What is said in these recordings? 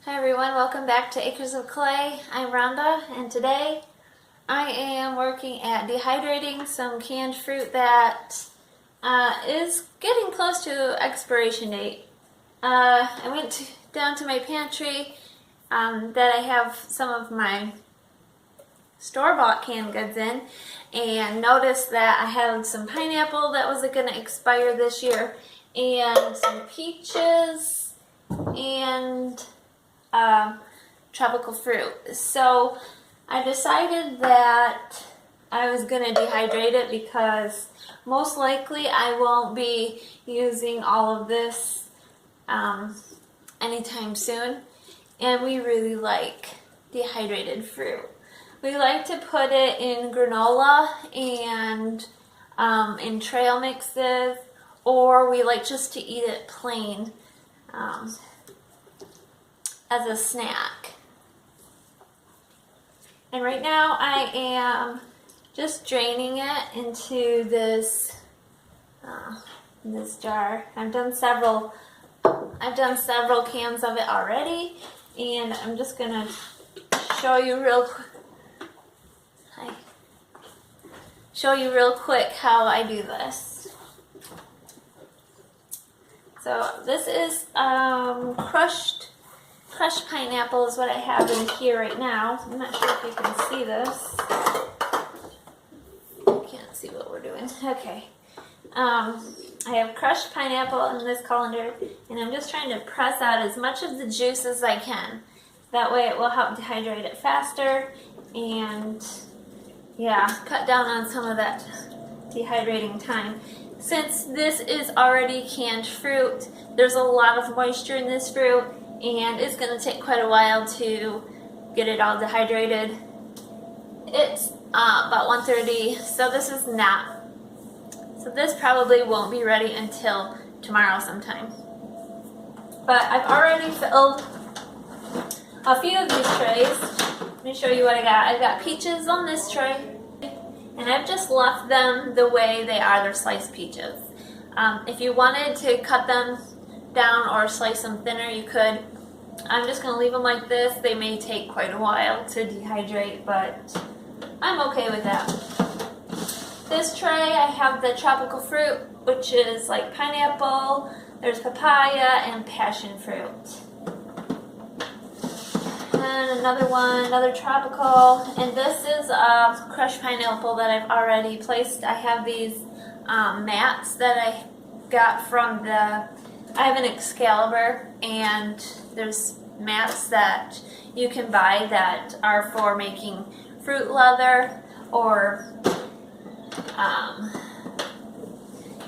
Hi everyone, welcome back to Acres of Clay. I'm Rhonda and today I am working at dehydrating some canned fruit that is getting close to expiration date. I went down to my pantry that I have some of my store-bought canned goods in and noticed that I had some pineapple that was going to expire this year and some peaches and tropical fruit. So I decided that I was going to dehydrate it because most likely I won't be using all of this anytime soon. And we really like dehydrated fruit. We like to put it in granola and in trail mixes, or we like just to eat it plain as a snack. And right now I am just draining it into this jar. I've done several cans of it already, and I'm just gonna show you real quick how I do this. So this is crushed pineapple is what I have in here right now. I'm not sure if you can see this. I can't see what we're doing. Okay. I have crushed pineapple in this colander, and I'm just trying to press out as much of the juice as I can. That way it will help dehydrate it faster and, yeah, cut down on some of that dehydrating time. Since this is already canned fruit, there's a lot of moisture in this fruit, and it's going to take quite a while to get it all dehydrated. It's about 1:30, so this probably won't be ready until tomorrow sometime. But I've already filled a few of these trays. Let me show you what I got. I've got peaches on this tray, and I've just left them the way they are. They're sliced peaches. If you wanted to cut them down or slice them thinner, you could. I'm just going to leave them like this. They may take quite a while to dehydrate, but I'm okay with that. This tray, I have the tropical fruit, which is like pineapple, there's papaya, and passion fruit. And another tropical, and this is crushed pineapple that I've already placed. I have these mats that I got from I have an Excalibur, and there's mats that you can buy that are for making fruit leather or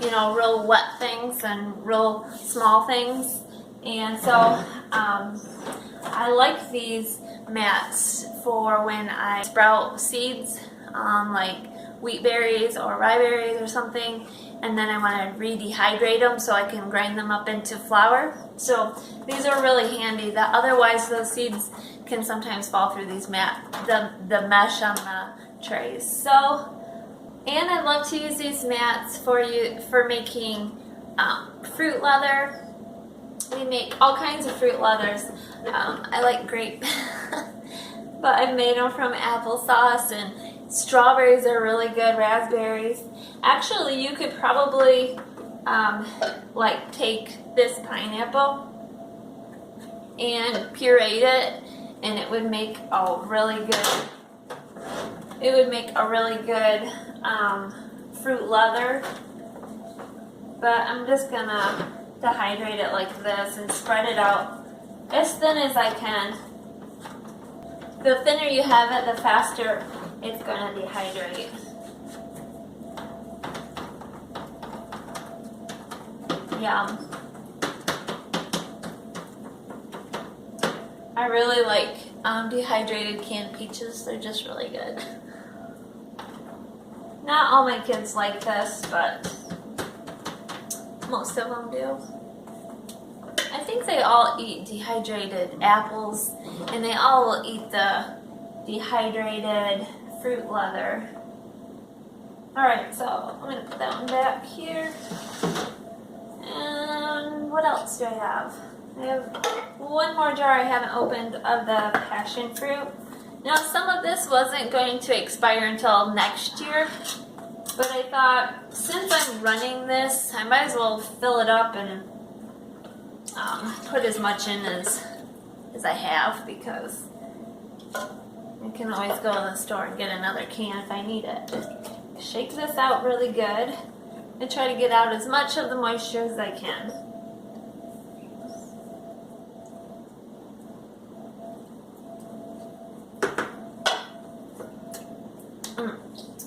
real wet things and real small things. And so I like these mats for when I sprout seeds, like wheat berries or rye berries or something, and then I want to re-dehydrate them so I can grind them up into flour. So these are really handy. Otherwise those seeds can sometimes fall through these the mesh on the trays. So, and I love to use these mats for making fruit leather. We make all kinds of fruit leathers. I like grape, but I've made them from applesauce, and strawberries are really good, raspberries. Actually, you could probably take this pineapple and puree it, and it would make a really good fruit leather. But I'm just gonna dehydrate it like this and spread it out as thin as I can. The thinner you have it, the faster it's going to dehydrate. Yum. I really like dehydrated canned peaches. They're just really good. Not all my kids like this, but most of them do. I think they all eat dehydrated apples, and they all will eat the dehydrated fruit leather. Alright, so I'm going to put that one back here. And what else do I have? I have one more jar I haven't opened of the passion fruit. Now, some of this wasn't going to expire until next year, but I thought since I'm running this, I might as well fill it up and put as much in as I have, because I can always go to the store and get another can if I need it. Shake this out really good and try to get out as much of the moisture as I can.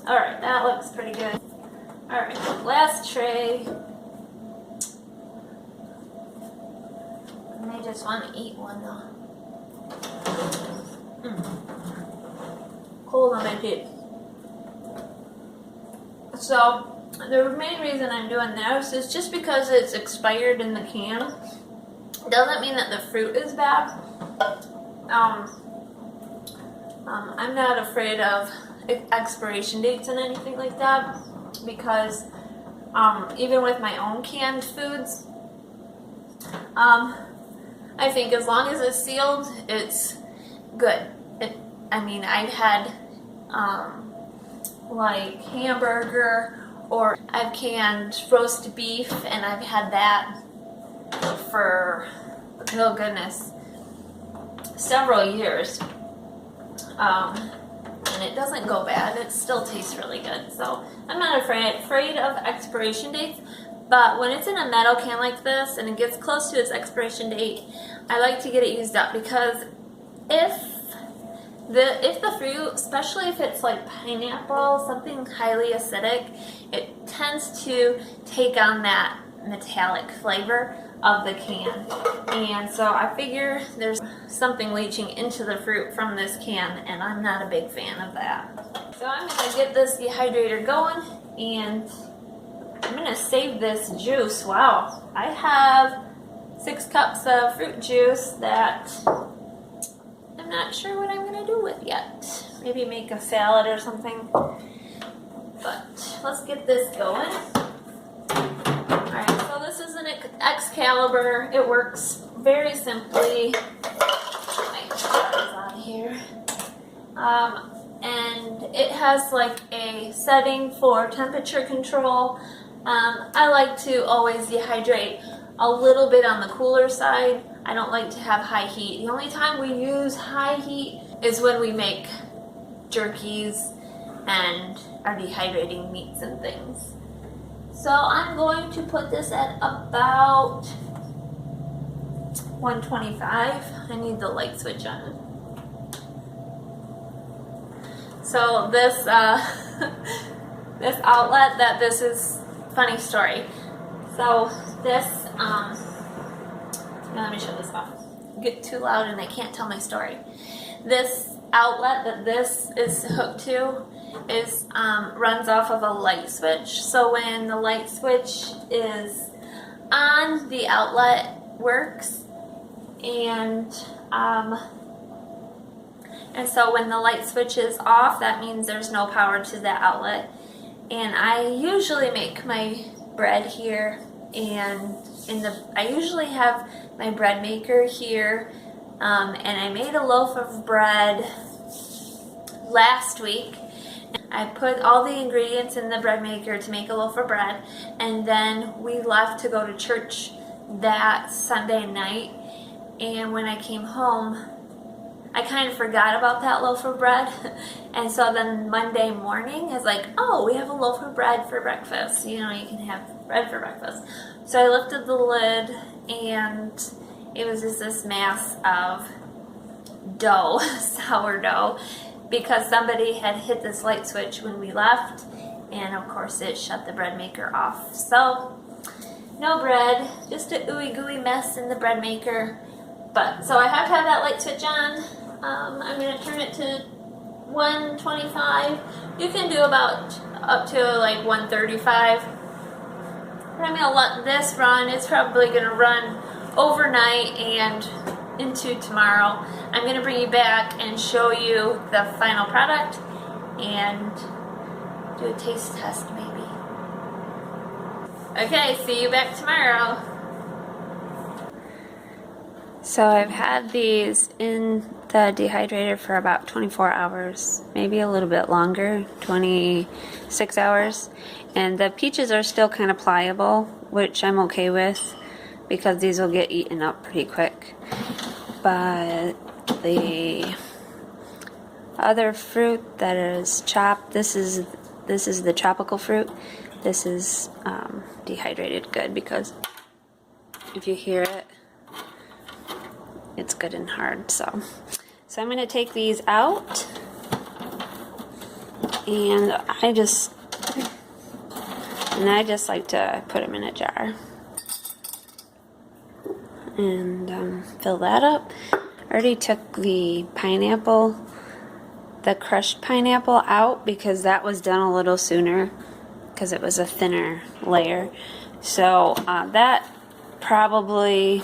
Alright, that looks pretty good. Alright, last tray. I may just want to eat one though. Cold on my teeth. So, the main reason I'm doing this is just because it's expired in the can. Doesn't mean that the fruit is bad. I'm not afraid of expiration dates and anything like that, because even with my own canned foods, I think as long as it's sealed, it's good. I've had like hamburger, or I've canned roast beef, and I've had that for, oh goodness, several years. And it doesn't go bad. It still tastes really good. So I'm not afraid of expiration dates. But when it's in a metal can like this and it gets close to its expiration date, I like to get it used up, because if the fruit, especially if it's like pineapple, something highly acidic, it tends to take on that metallic flavor of the can. And so I figure there's something leaching into the fruit from this can, and I'm not a big fan of that. So I'm going to get this dehydrator going, and I'm going to save this juice. Wow, I have 6 cups of fruit juice that I'm not sure what I'm going to do with yet. Maybe make a salad or something. But let's get this going. Alright, so this is an Excalibur. It works very simply. My jar is out of here. And it has like a setting for temperature control. I like to always dehydrate a little bit on the cooler side. I don't like to have high heat. The only time we use high heat is when we make jerkies and are dehydrating meats and things. So I'm going to put this at about 125. I need the light switch on. So this this outlet that this is, funny story. So this now let me shut this off. Get too loud and I can't tell my story. This outlet that this is hooked to is runs off of a light switch. So when the light switch is on, the outlet works, and so when the light switch is off, that means there's no power to that outlet. And I usually make my bread here, and I usually have my bread maker here, and I made a loaf of bread last week. I put all the ingredients in the bread maker to make a loaf of bread, and then we left to go to church that Sunday night. And when I came home, I kind of forgot about that loaf of bread. And so then Monday morning, I was like, oh, we have a loaf of bread for breakfast. You know, you can have bread for breakfast. So I lifted the lid, and it was just this mass of dough, sourdough, because somebody had hit this light switch when we left, and of course it shut the bread maker off. So no bread, just a ooey gooey mess in the bread maker. But so I have to have that light switch on. I'm going to turn it to 125. You can do about up to like 135. But I'm going to let this run. It's probably going to run overnight and into tomorrow. I'm going to bring you back and show you the final product and do a taste test maybe. Okay, see you back tomorrow. So I've had these in the dehydrator for about 24 hours, maybe a little bit longer, 26 hours. And the peaches are still kind of pliable, which I'm okay with because these will get eaten up pretty quick. But the other fruit that is chopped, this is the tropical fruit. This is dehydrated good because if you hear it, it's good and hard. So I'm going to take these out, and I just like to put them in a jar and fill that up. I already took the pineapple, the crushed pineapple out because that was done a little sooner because it was a thinner layer. So that probably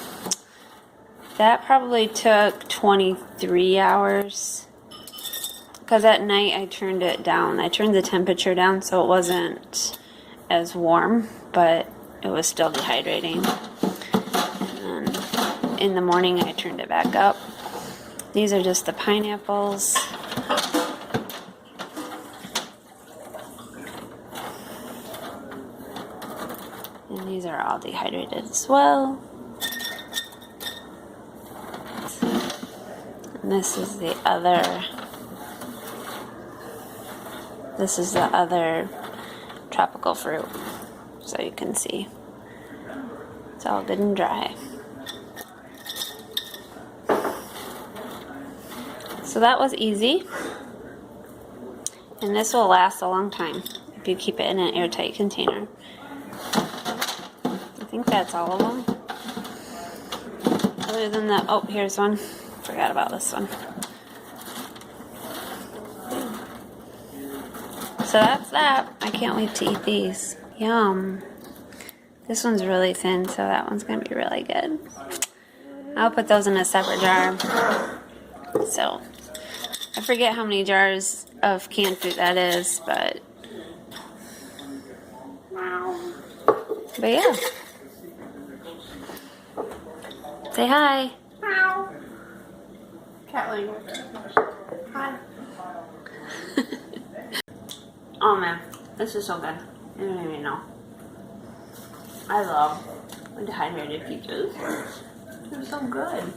took 23 hours because at night I turned it down. I turned the temperature down so it wasn't as warm, but it was still dehydrating. And then in the morning I turned it back up. These are just the pineapples. And these are all dehydrated as well. And this is the other tropical fruit, so you can see it's all good and dry. So that was easy, and this will last a long time if you keep it in an airtight container. I think that's all of them. Other than that, oh, here's one. Forgot about this one. So that's that. I can't wait to eat these. Yum. This one's really thin, so that one's going to be really good. I'll put those in a separate jar. So I forget how many jars of canned fruit that is, but yeah. Say hi. Cat language. Hi. Oh man, this is so good. You don't even know. I love dehydrated peaches. They're so good.